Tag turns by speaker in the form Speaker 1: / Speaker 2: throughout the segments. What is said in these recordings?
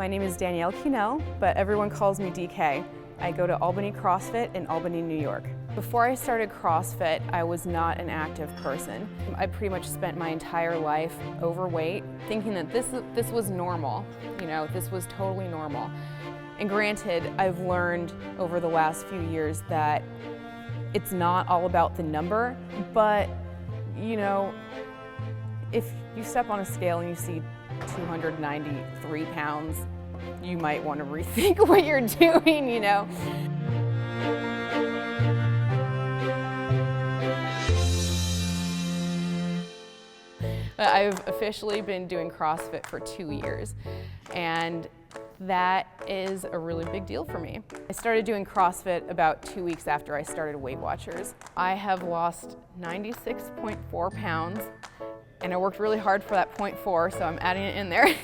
Speaker 1: My name is Danielle Kuehnel, but everyone calls me DK. I go to Albany CrossFit in Albany, New York. Before I started CrossFit, I was not an active person. I pretty much spent my entire life overweight, thinking that this was normal. You know, this was totally normal. And granted, I've learned over the last few years that it's not all about the number, but you know, if you step on a scale and you see 293 pounds, you might want to rethink what you're doing, you know. I've officially been doing CrossFit for 2 years, and that is a really big deal for me. I started doing CrossFit about 2 weeks after I started Weight Watchers. I have lost 96.4 pounds, and I worked really hard for that 0.4, so I'm adding it in there.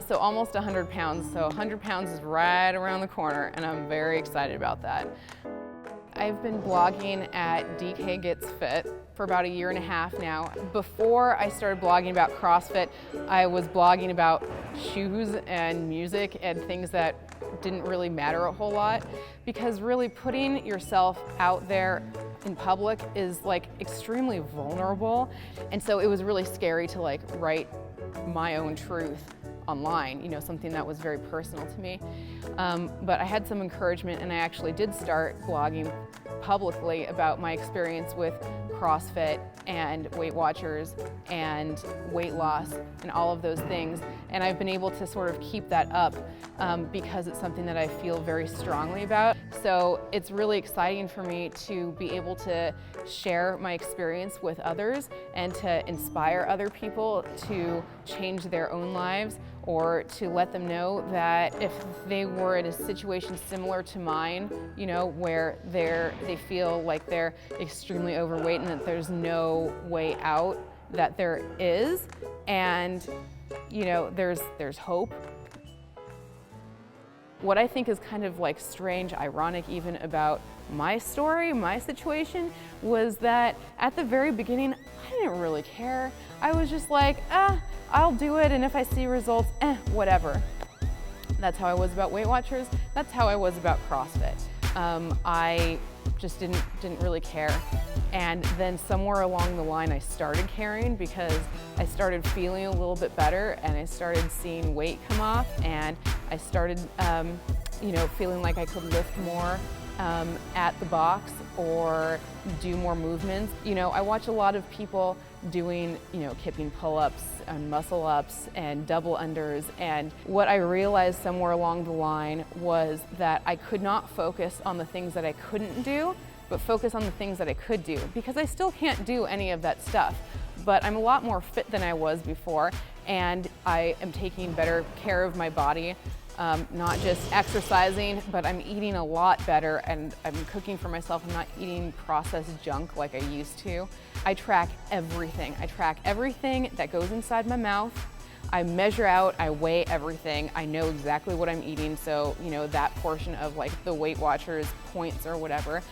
Speaker 1: So almost 100 pounds. So 100 pounds is right around the corner, and I'm very excited about that. I've been blogging at DK Gets Fit for about 1.5 years now. Before I started blogging about CrossFit, I was blogging about shoes and music and things that didn't really matter a whole lot, because really putting yourself out there in public is like extremely vulnerable, and so it was really scary to like write my own truth online, you know, something that was very personal to me. But I had some encouragement, and I actually did start blogging publicly about my experience with CrossFit and Weight Watchers and weight loss and all of those things. And I've been able to sort of keep that up because it's something that I feel very strongly about. So it's really exciting for me to be able to share my experience with others and to inspire other people to change their own lives, or to let them know that if they were in a situation similar to mine, you know, where they feel like they're extremely overweight and that there's no way out, that there is, and you know, there's hope. What I think is kind of like strange, ironic even about my story, my situation, was that at the very beginning, I didn't really care. I was just like, I'll do it, and if I see results, whatever. That's how I was about Weight Watchers. That's how I was about CrossFit. I just didn't really care. And then somewhere along the line, I started caring because I started feeling a little bit better, and I started seeing weight come off, and I started, you know, feeling like I could lift more at the box or do more movements. You know, I watch a lot of people doing, you know, kipping pull-ups and muscle ups and double unders, and what I realized somewhere along the line was that I could not focus on the things that I couldn't do, but focus on the things that I could do, because I still can't do any of that stuff. But I'm a lot more fit than I was before, and I am taking better care of my body. Not just exercising, but I'm eating a lot better, and I'm cooking for myself. I'm not eating processed junk like I used to. I track everything. I track everything that goes inside my mouth. I measure out, I weigh everything. I know exactly what I'm eating, so you know, that portion of like the Weight Watchers points or whatever,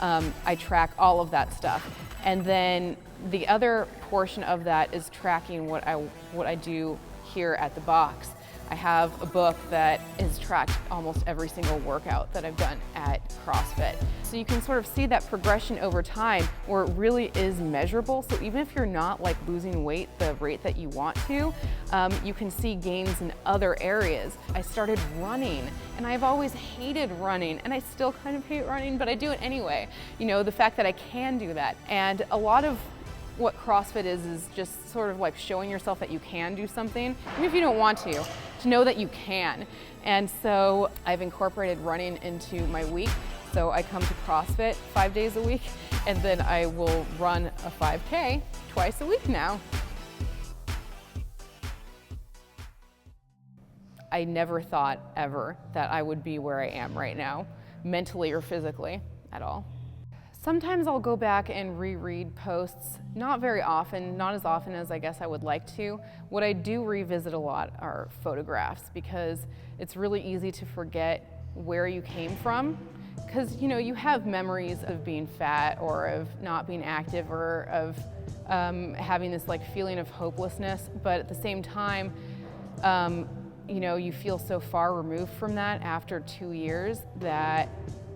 Speaker 1: I track all of that stuff. And then the other portion of that is tracking what I do here at the box. I have a book that has tracked almost every single workout that I've done at CrossFit. So you can sort of see that progression over time where it really is measurable. So even if you're not like losing weight the rate that you want to, you can see gains in other areas. I started running, and I've always hated running, and I still kind of hate running, but I do it anyway. You know, the fact that I can do that. And a lot of what CrossFit is just sort of like showing yourself that you can do something, even if you don't want to know that you can. And so I've incorporated running into my week. So I come to CrossFit 5 days a week, and then I will run a 5K twice a week now. I never thought ever that I would be where I am right now, mentally or physically at all. Sometimes I'll go back and reread posts, not very often, not as often as I guess I would like to. What I do revisit a lot are photographs, because it's really easy to forget where you came from, because you know, you have memories of being fat or of not being active or of having this like feeling of hopelessness, but at the same time, you know, you feel so far removed from that after 2 years that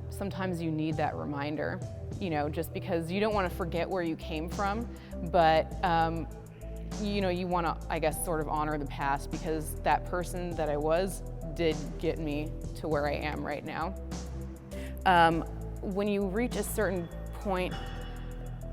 Speaker 1: sometimes you need that reminder, you know, just because you don't want to forget where you came from, but you know, you want to, I guess, sort of honor the past, because that person that I was did get me to where I am right now. When you reach a certain point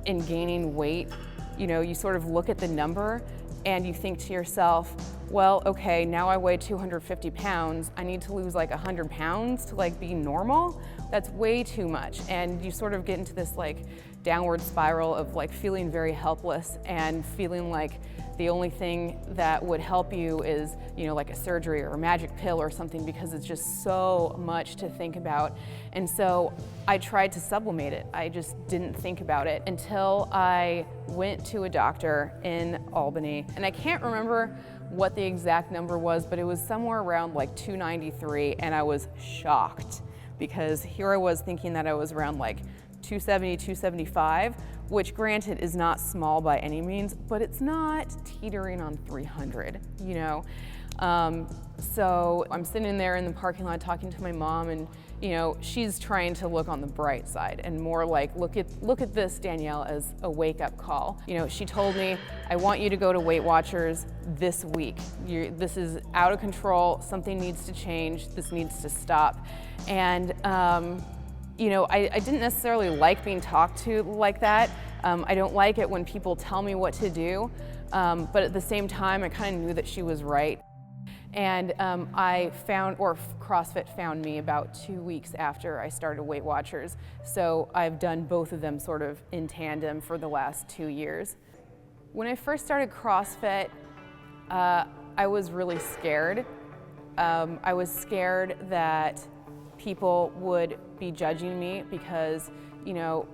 Speaker 1: in gaining weight, you know, you sort of look at the number and you think to yourself, well, okay, now I weigh 250 pounds. I need to lose like 100 pounds to like be normal. That's way too much. And you sort of get into this like downward spiral of like feeling very helpless and feeling like the only thing that would help you is, you know, like a surgery or a magic pill or something, because it's just so much to think about. And so I tried to sublimate it. I just didn't think about it until I went to a doctor in Albany. And I can't remember what the exact number was, but it was somewhere around like 293, and I was shocked because here I was thinking that I was around like 270, 275, which granted is not small by any means, but it's not teetering on 300, you know? So I'm sitting there in the parking lot talking to my mom, and you know, she's trying to look on the bright side and more like, look at this, Danielle, as a wake-up call. You know, she told me, I want you to go to Weight Watchers this week. This is out of control, something needs to change, this needs to stop. And you know, I didn't necessarily like being talked to like that. I don't like it when people tell me what to do, but at the same time, I kind of knew that she was right. And I found, or CrossFit found me about 2 weeks after I started Weight Watchers. So I've done both of them sort of in tandem for the last 2 years. When I first started CrossFit, I was really scared. I was scared that people would be judging me because, you know,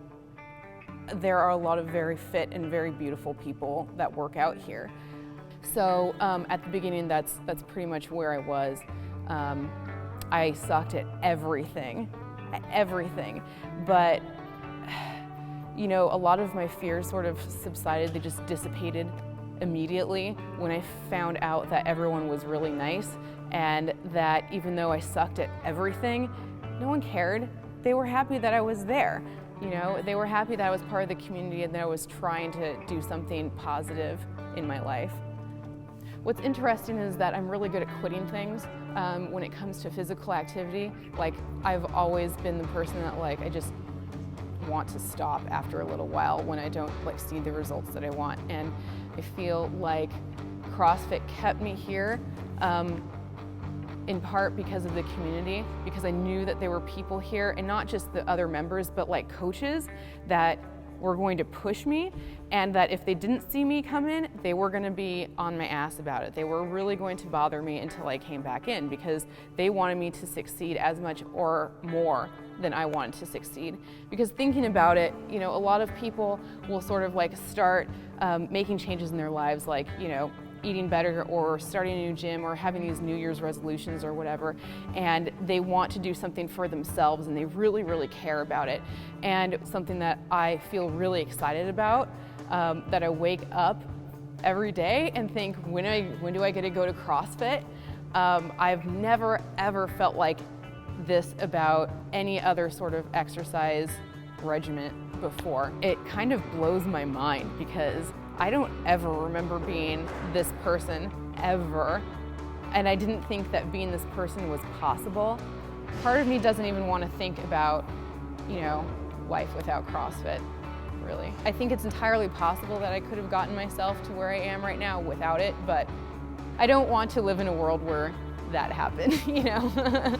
Speaker 1: there are a lot of very fit and very beautiful people that work out here. So at the beginning, that's pretty much where I was. I sucked at everything, but you know, a lot of my fears sort of subsided. They just dissipated immediately when I found out that everyone was really nice, and that even though I sucked at everything, no one cared. They were happy that I was there. You know, they were happy that I was part of the community and that I was trying to do something positive in my life. What's interesting is that I'm really good at quitting things when it comes to physical activity. Like, I've always been the person that like, I just want to stop after a little while when I don't like see the results that I want. And I feel like CrossFit kept me here in part because of the community, because I knew that there were people here, and not just the other members, but like coaches that were going to push me, and that if they didn't see me come in, they were going to be on my ass about it. They were really going to bother me until I came back in, because they wanted me to succeed as much or more than I wanted to succeed. Because thinking about it, you know, a lot of people will sort of like start making changes in their lives, like, you know, eating better or starting a new gym or having these New Year's resolutions or whatever, and they want to do something for themselves and they really, really care about it. And something that I feel really excited about, that I wake up every day and think, when do I get to go to CrossFit? I've never ever felt like this about any other sort of exercise regimen before. It kind of blows my mind because I don't ever remember being this person, ever. And I didn't think that being this person was possible. Part of me doesn't even want to think about, you know, life without CrossFit, really. I think it's entirely possible that I could have gotten myself to where I am right now without it, but I don't want to live in a world where that happened, you know?